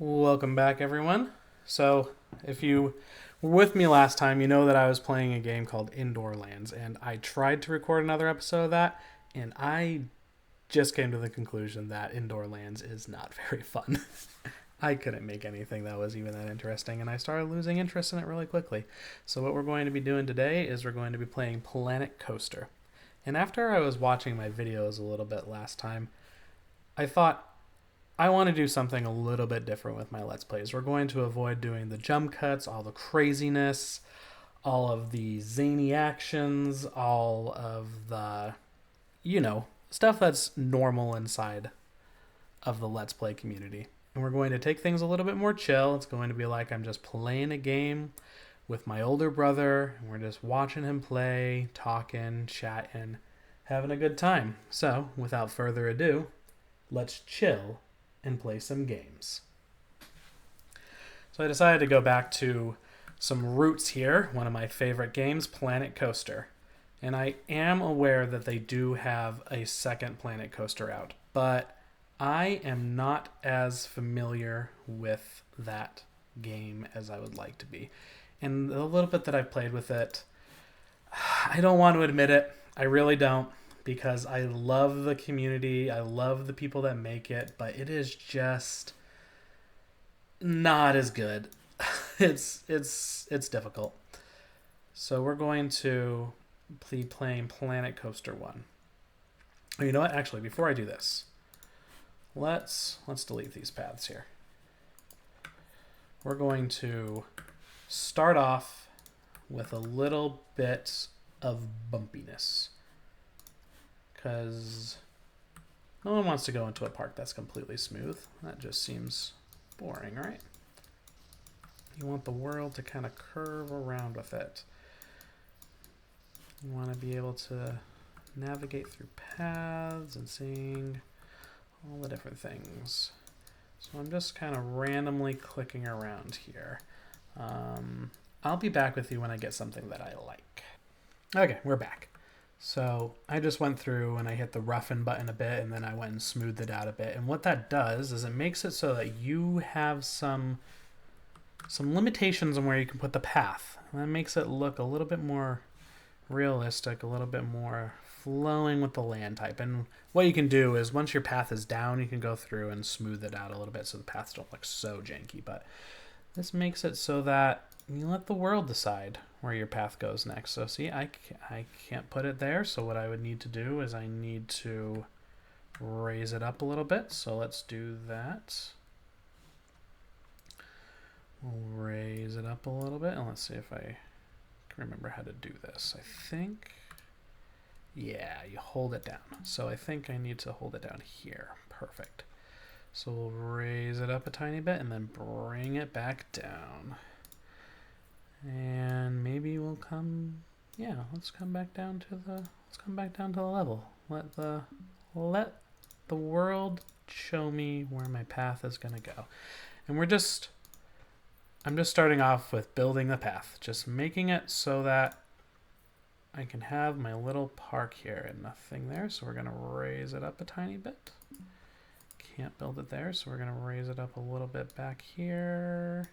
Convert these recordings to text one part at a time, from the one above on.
Welcome back, everyone. So, if you were with me last time, you know that I was playing a game called Indoor Lands, and I tried to record another episode of that, and I just came to the conclusion that Indoor Lands is not very fun. I couldn't make anything that was even that interesting, and I started losing interest in it really quickly. So, what we're going to be doing today is we're going to be playing Planet Coaster. And after I was watching my videos a little bit last time, I thought I want to do something a little bit different with my Let's Plays. We're going to avoid doing the jump cuts, all the craziness, all of the zany actions, all of the, stuff that's normal inside of the Let's Play community. And we're going to take things a little bit more chill. It's going to be like I'm just playing a game with my older brother, and we're just watching him play, talking, chatting, having a good time. So, without further ado, let's chill and play some games. So I decided to go back to some roots here, one of my favorite games, Planet Coaster. And I am aware that they do have a second Planet Coaster out, but I am not as familiar with that game as I would like to be. And the little bit that I've played with it, I don't want to admit it. I really don't, because I love the community, I love the people that make it, but it is just not as good. It's difficult. So we're going to be playing Planet Coaster 1. Oh, you know what? Actually, before I do this, let's delete these paths here. We're going to start off with a little bit of bumpiness, because no one wants to go into a park that's completely smooth. That just seems boring, right? You want the world to kind of curve around with it. You want to be able to navigate through paths and seeing all the different things. So I'm just kind of randomly clicking around here. I'll be back with you when I get something that I like. Okay, we're back. So I just went through and I hit the roughen button a bit, and then I went and smoothed it out a bit. And what that does is it makes it so that you have some limitations on where you can put the path. And that makes it look a little bit more realistic, a little bit more flowing with the land type. And what you can do is once your path is down, you can go through and smooth it out a little bit so the paths don't look so janky. But this makes it so that you let the world decide where your path goes next. So see, I can't put it there, so what I would need to do is I need to raise it up a little bit. So let's do that. We'll raise it up a little bit, and let's see if I can remember how to do this. I think, yeah, you hold it down. So I think I need to hold it down here. Perfect. So we'll raise it up a tiny bit and then bring it back down. And maybe we'll let's come back down to the level. Let the world show me where my path is going to go. And I'm just starting off with building the path, just making it so that I can have my little park here and nothing there. So we're going to raise it up a tiny bit. Can't build it there, so we're going to raise it up a little bit back here.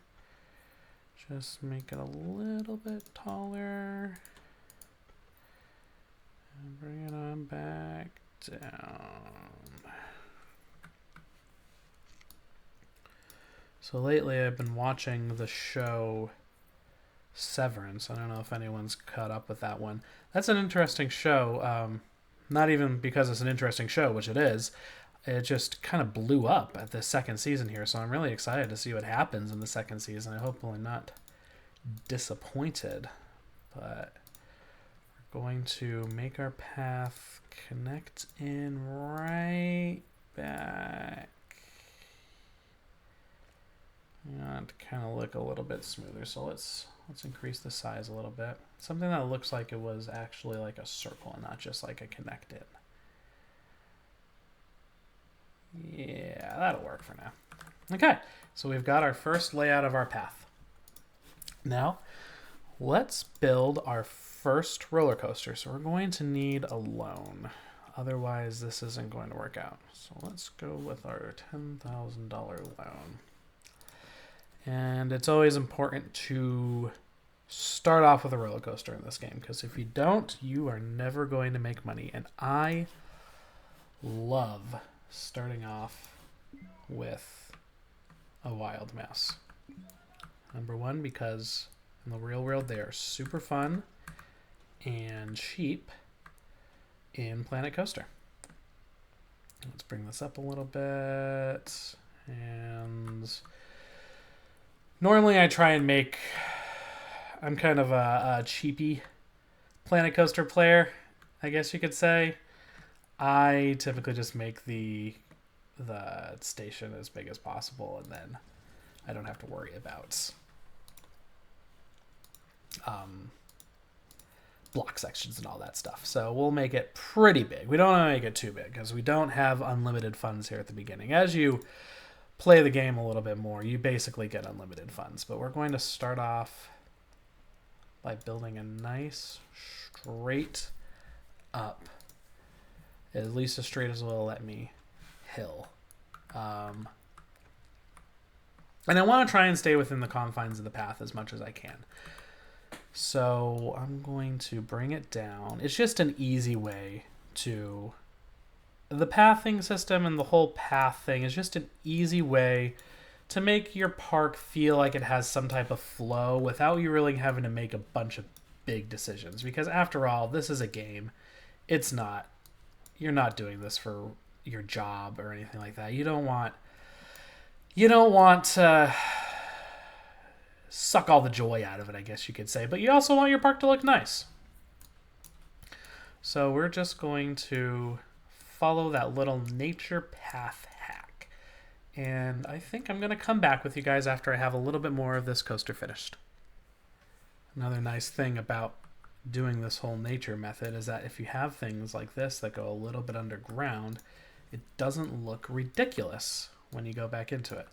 Just make it a little bit taller. And bring it on back down. So lately I've been watching the show Severance. I don't know if anyone's caught up with that one. That's an interesting show. Not even because it's an interesting show, which it is. It just kind of blew up at the second season here, so I'm really excited to see what happens in the second season. I hope I'm not disappointed, but we're going to make our path connect in right back. And to kind of look a little bit smoother, so let's increase the size a little bit. Something that looks like it was actually like a circle and not just like a connected. Yeah, that'll work for now. Okay, so we've got our first layout of our path. Now, let's build our first roller coaster. So we're going to need a loan. Otherwise, this isn't going to work out. So let's go with our $10,000 loan. And it's always important to start off with a roller coaster in this game, because if you don't, you are never going to make money. And I love starting off with a wild mouse. Number one, because in the real world they are super fun and cheap in Planet Coaster. Let's bring this up a little bit. And normally I try and make... I'm kind of a cheapy Planet Coaster player, I guess you could say. I typically just make the station as big as possible, and then I don't have to worry about block sections and all that stuff. So we'll make it pretty big. We don't want to make it too big because we don't have unlimited funds here at the beginning. As you play the game a little bit more, you basically get unlimited funds. But we're going to start off by building a nice straight up, at least as straight as it will let me, hill. And I want to try and stay within the confines of the path as much as I can. So I'm going to bring it down. It's just an easy way to... The pathing system and the whole path thing is just an easy way to make your park feel like it has some type of flow without you really having to make a bunch of big decisions. Because after all, this is a game. It's not... You're not doing this for your job or anything like that. You don't want to suck all the joy out of it, I guess you could say. But you also want your park to look nice. So we're just going to follow that little nature path hack. And I think I'm going to come back with you guys after I have a little bit more of this coaster finished. Another nice thing about doing this whole nature method is that if you have things like this that go a little bit underground, it doesn't look ridiculous when you go back into it.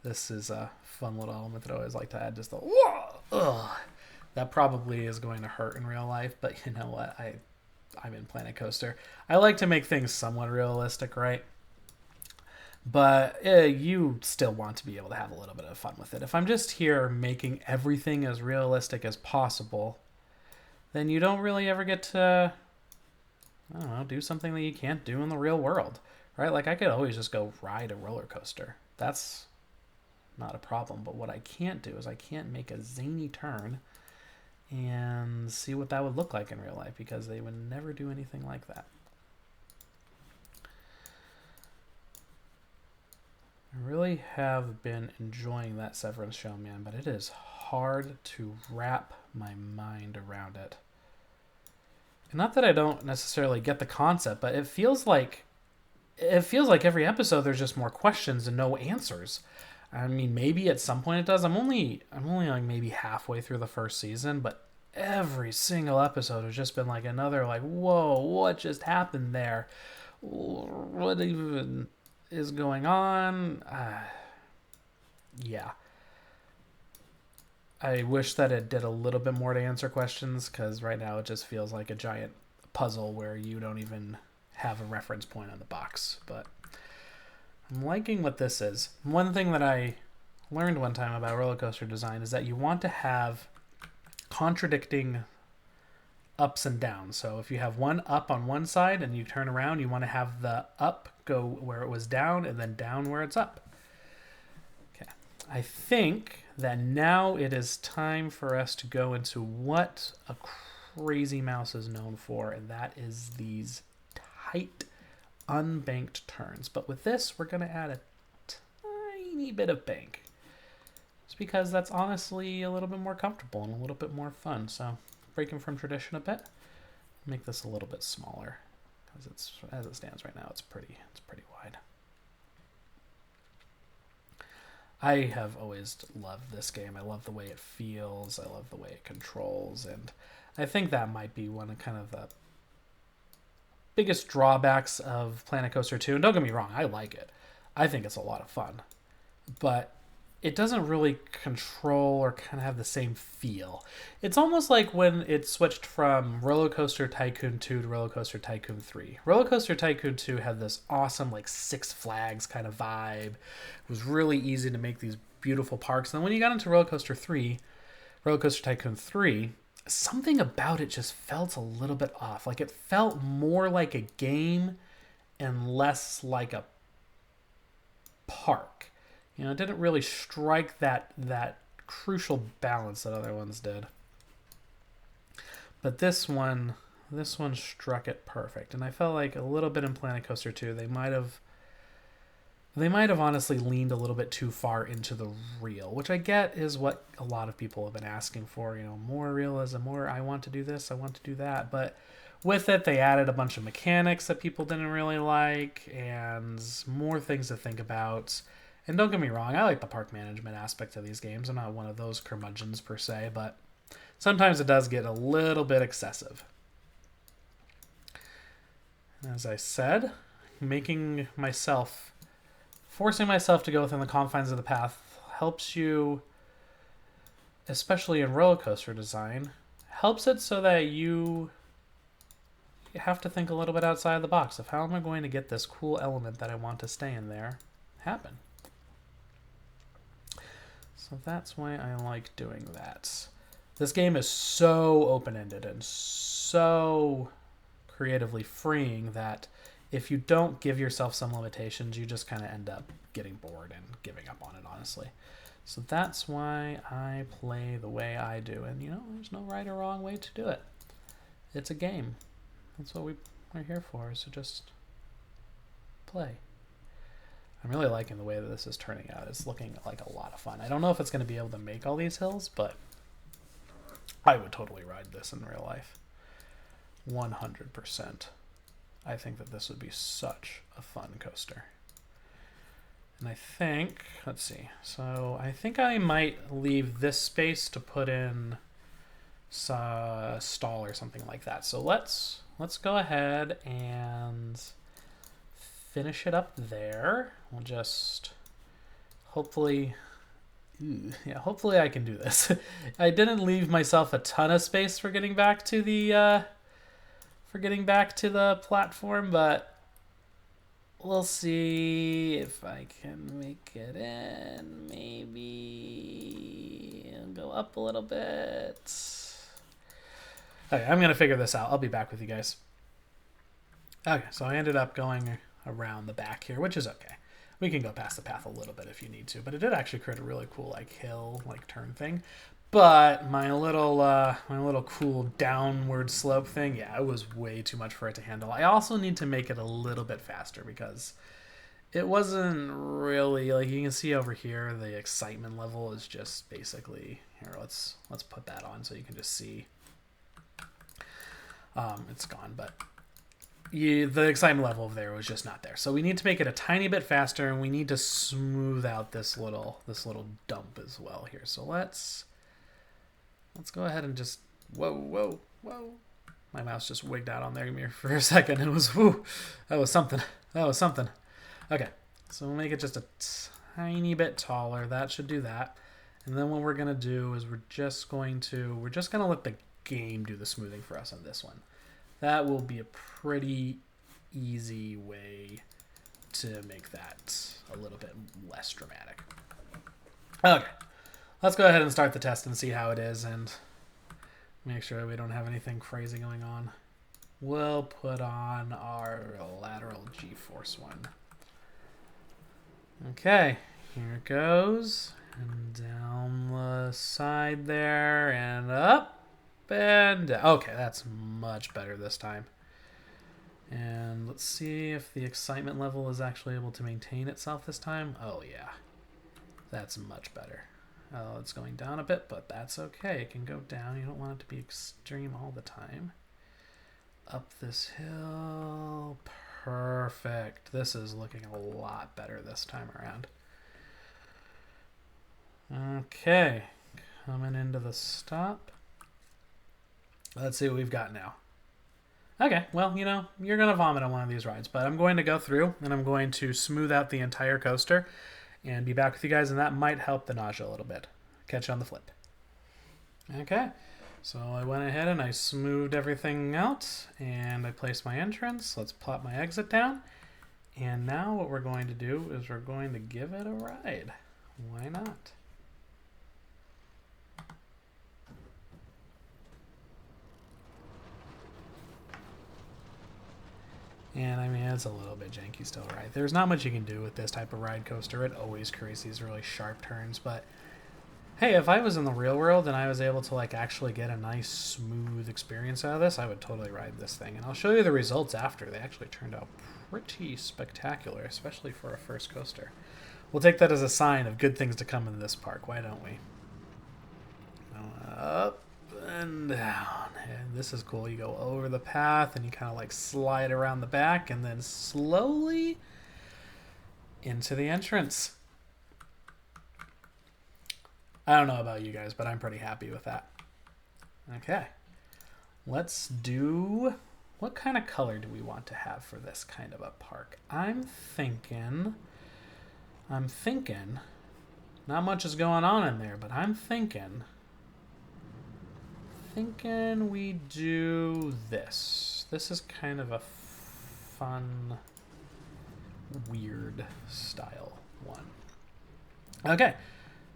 This is a fun little element that I always like to add. Just the whoa, ugh. That probably is going to hurt in real life, but you know what? I'm in Planet Coaster. I like to make things somewhat realistic, right? But you still want to be able to have a little bit of fun with it. If I'm just here making everything as realistic as possible, then you don't really ever get to, I don't know, do something that you can't do in the real world, right? Like I could always just go ride a roller coaster. That's not a problem. But what I can't do is I can't make a zany turn and see what that would look like in real life, because they would never do anything like that. I really have been enjoying that Severance show, man, but it is hard to wrap my mind around it. And not that I don't necessarily get the concept, but it feels like every episode there's just more questions and no answers. I mean, maybe at some point it does. I'm only like maybe halfway through the first season, but every single episode has just been like another like, whoa, what just happened there? What even is going on? Yeah. I wish that it did a little bit more to answer questions, because right now it just feels like a giant puzzle where you don't even have a reference point on the box. But I'm liking what this is. One thing that I learned one time about roller coaster design is that you want to have contradicting ups and downs. So if you have one up on one side and you turn around, you want to have the up go where it was down and then down where it's up. Okay. I think that now it is time for us to go into what a crazy mouse is known for, and that is these tight unbanked turns. But with this, we're going to add a tiny bit of bank. It's because that's honestly a little bit more comfortable and a little bit more fun. So breaking from tradition a bit, make this a little bit smaller, because it's, as it stands right now, it's pretty wide. I have always loved this game. I love the way it feels. I love the way it controls, and I think that might be one of kind of the biggest drawbacks of Planet Coaster 2. And don't get me wrong, I like it. I think it's a lot of fun. But it doesn't really control or kind of have the same feel. It's almost like when it switched from Roller Coaster Tycoon 2 to Roller Coaster Tycoon 3. Roller Coaster Tycoon 2 had this awesome like Six Flags kind of vibe. It was really easy to make these beautiful parks. And then when you got into Roller Coaster Tycoon 3, something about it just felt a little bit off. Like, it felt more like a game and less like a park. You know, it didn't really strike that crucial balance that other ones did. But this one struck it perfect. And I felt like a little bit in Planet Coaster 2, they might have honestly leaned a little bit too far into the real, which I get is what a lot of people have been asking for. You know, more realism, more I want to do this, I want to do that. But with it, they added a bunch of mechanics that people didn't really like and more things to think about. And don't get me wrong, I like the park management aspect of these games. I'm not one of those curmudgeons per se, but sometimes it does get a little bit excessive. As I said, forcing myself to go within the confines of the path helps you, especially in roller coaster design, helps it so that you have to think a little bit outside the box of how am I going to get this cool element that I want to stay in there happen. So that's why I like doing that. This game is so open-ended and so creatively freeing that if you don't give yourself some limitations, you just kind of end up getting bored and giving up on it, honestly. So that's why I play the way I do. And, you know, there's no right or wrong way to do it. It's a game. That's what we're here for, so just play. I'm really liking the way that this is turning out. It's looking like a lot of fun. I don't know if it's going to be able to make all these hills, but I would totally ride this in real life. 100%. I think that this would be such a fun coaster. And I think, let's see. So I think I might leave this space to put in a stall or something like that. So let's go ahead and finish it up there. We'll just hopefully I can do this. I didn't leave myself a ton of space for getting back to the platform, but we'll see if I can make it in. Maybe I'll go up a little bit. Okay, I'm gonna figure this out. I'll be back with you guys. Okay, so I ended up going around the back here, which is okay. We can go past the path a little bit if you need to, but it did actually create a really cool hill turn thing. But my little cool downward slope thing, yeah, it was way too much for it to handle. I also need to make it a little bit faster because it wasn't really, you can see over here, the excitement level is just basically, here, let's put that on so you can just see. It's gone, but the excitement level over there was just not there. So we need to make it a tiny bit faster, and we need to smooth out this little dump as well here. So let's go ahead and just whoa. My mouse just wigged out on there for a second. It was that was something. Okay, so we'll make it just a tiny bit taller. That should do that. And then what we're gonna do is we're just gonna let the game do the smoothing for us on this one. That will be a pretty easy way to make that a little bit less dramatic. Okay, let's go ahead and start the test and see how it is and make sure we don't have anything crazy going on. We'll put on our lateral G-force one. Okay, here it goes. And down the side there and up. And okay, that's much better this time. And let's see if the excitement level is actually able to maintain itself this time. Oh yeah, that's much better. Oh, it's going down a bit, but that's okay. It can go down. You don't want it to be extreme all the time. Up this hill. Perfect. This is looking a lot better this time around. Okay, coming into the stop. Let's see what we've got now. Okay, well, you know, you're going to vomit on one of these rides, but I'm going to go through and I'm going to smooth out the entire coaster and be back with you guys, and that might help the nausea a little bit. Catch you on the flip. Okay, so I went ahead and I smoothed everything out and I placed my entrance. Let's plop my exit down. And now what we're going to do is we're going to give it a ride. Why not? And I mean, it's a little bit janky still, right? There's not much you can do with this type of ride coaster. It always creates these really sharp turns, but hey, if I was in the real world and I was able to like actually get a nice smooth experience out of this, I would totally ride this thing. And I'll show you the results after. They actually turned out pretty spectacular, especially for a first coaster. We'll take that as a sign of good things to come in this park, why don't we? Up and down. And this is cool. You go over the path and you kind of like slide around the back and then slowly into the entrance. I don't know about you guys, but I'm pretty happy with that. Okay. Let's do... What kind of color do we want to have for this kind of a park? I'm thinking... Not much is going on in there, but I'm thinking we do this. This is kind of a fun, weird style one. Okay,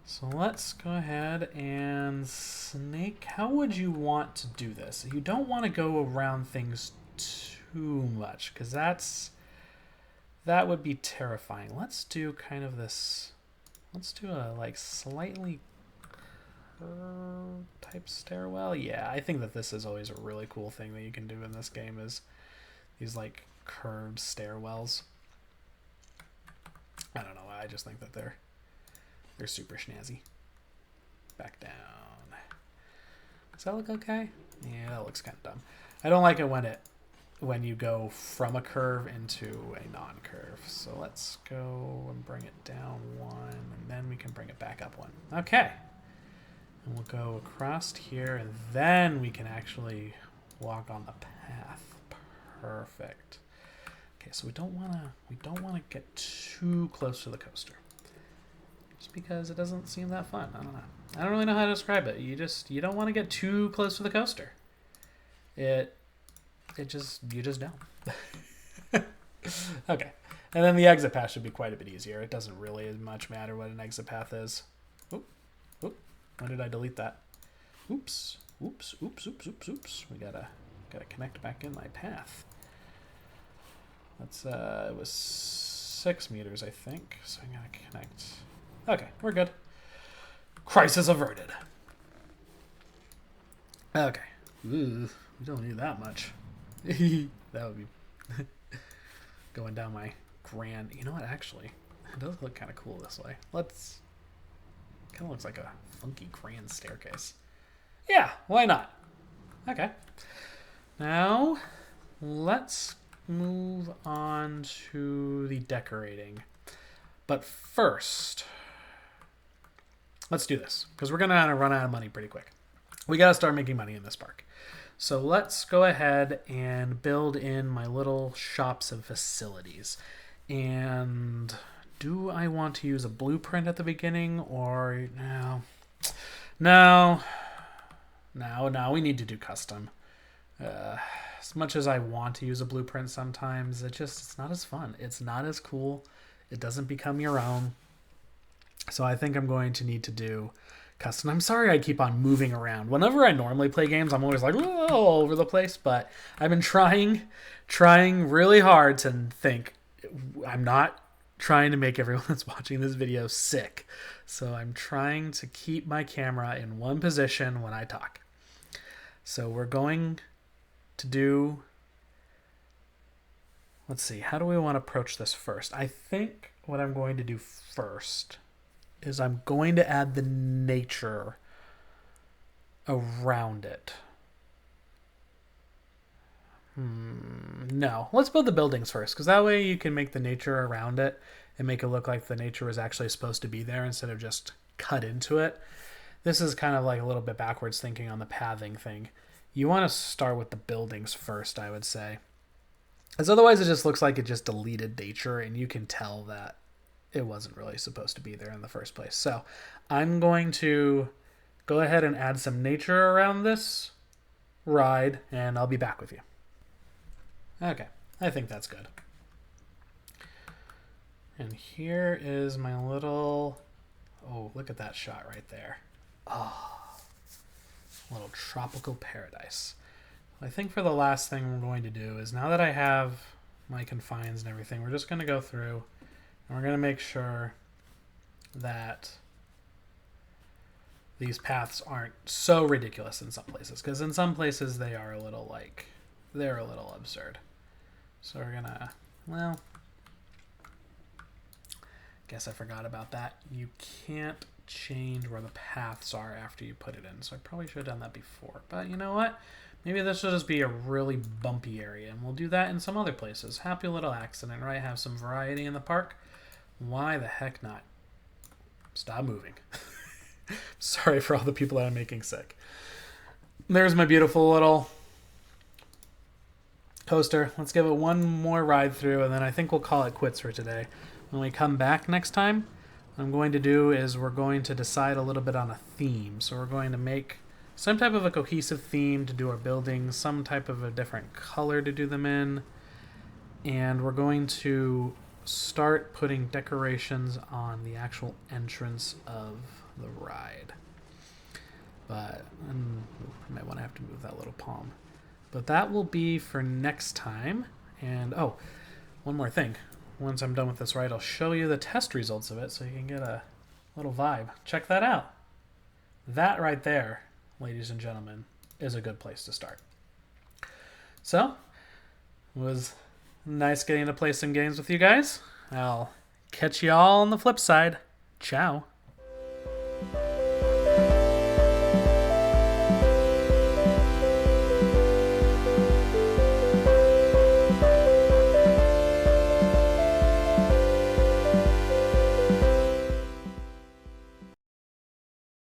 so let's go ahead and snake. How would you want to do this? You don't want to go around things too much, because that would be terrifying. Let's do kind of this. Let's do a like slightly curved type stairwell. Yeah, I think that this is always a really cool thing that you can do in this game is these like curved stairwells. I don't know. I just think that they're super snazzy. Back down. Does that look okay? Yeah, that looks kind of dumb. I don't like it when you go from a curve into a non-curve. So let's go and bring it down one, and then we can bring it back up one. Okay. And we'll go across here, and then we can actually walk on the path. Perfect. Okay, so we don't wanna get too close to the coaster. Just because it doesn't seem that fun. I don't know. I don't really know how to describe it. You don't want to get too close to the coaster. You just don't. Okay. And then the exit path should be quite a bit easier. It doesn't really much matter what an exit path is. Oop. When did I delete that? Oops. We gotta connect back in my path. That's it was 6 meters, I think. So I'm gonna connect. Okay, we're good. Crisis averted. Okay. Ooh, we don't need that much. That would be going down my grand... You know what, actually, it does look kind of cool this way. Kind of looks like a funky grand staircase. Yeah, why not? Okay. Now, let's move on to the decorating. But first, let's do this, because we're going to run out of money pretty quick. We got to start making money in this park. So let's go ahead and build in my little shops and facilities. And do I want to use a blueprint at the beginning or no? No, we need to do custom. As much as I want to use a blueprint sometimes, it's not as fun. It's not as cool. It doesn't become your own. So I think I'm going to need to do custom. I'm sorry I keep on moving around. Whenever I normally play games, I'm always like all over the place, but I've been trying really hard to think. I'm not trying to make everyone that's watching this video sick. So I'm trying to keep my camera in one position when I talk. So we're going to do... Let's see, how do we want to approach this first? I think what I'm going to do first is I'm going to add the nature around it. No, let's build the buildings first, because that way you can make the nature around it and make it look like the nature was actually supposed to be there instead of just cut into it. This is kind of like a little bit backwards thinking on the pathing thing. You want to start with the buildings first, I would say. Because otherwise it just looks like it just deleted nature, and you can tell that it wasn't really supposed to be there in the first place. So I'm going to go ahead and add some nature around this ride, and I'll be back with you. Okay, I think that's good. And here is my little look at that shot right there. Oh, a little tropical paradise. I think for the last thing we're going to do is, now that I have my confines and everything, we're just going to go through and we're going to make sure that these paths aren't so ridiculous in some places, because in some places they are a little they're a little absurd. So we're gonna, well, guess I forgot about that. You can't change where the paths are after you put it in, so I probably should have done that before. But you know what? Maybe this will just be a really bumpy area, and we'll do that in some other places. Happy little accident, right? Have some variety in the park. Why the heck not? Stop moving. Sorry for all the people that I'm making sick. There's my beautiful little coaster. Let's give it one more ride through, and then I think we'll call it quits for today. When we come back next time, what I'm going to do is we're going to decide a little bit on a theme. So we're going to make some type of a cohesive theme to do our buildings, some type of a different color to do them in, and we're going to start putting decorations on the actual entrance of the ride. But I might want to have to move that little palm. But that will be for next time. And oh, one more thing. Once I'm done with this ride, I'll show you the test results of it so you can get a little vibe. Check that out. That right there, ladies and gentlemen, is a good place to start. So, it was nice getting to play some games with you guys. I'll catch you all on the flip side. Ciao.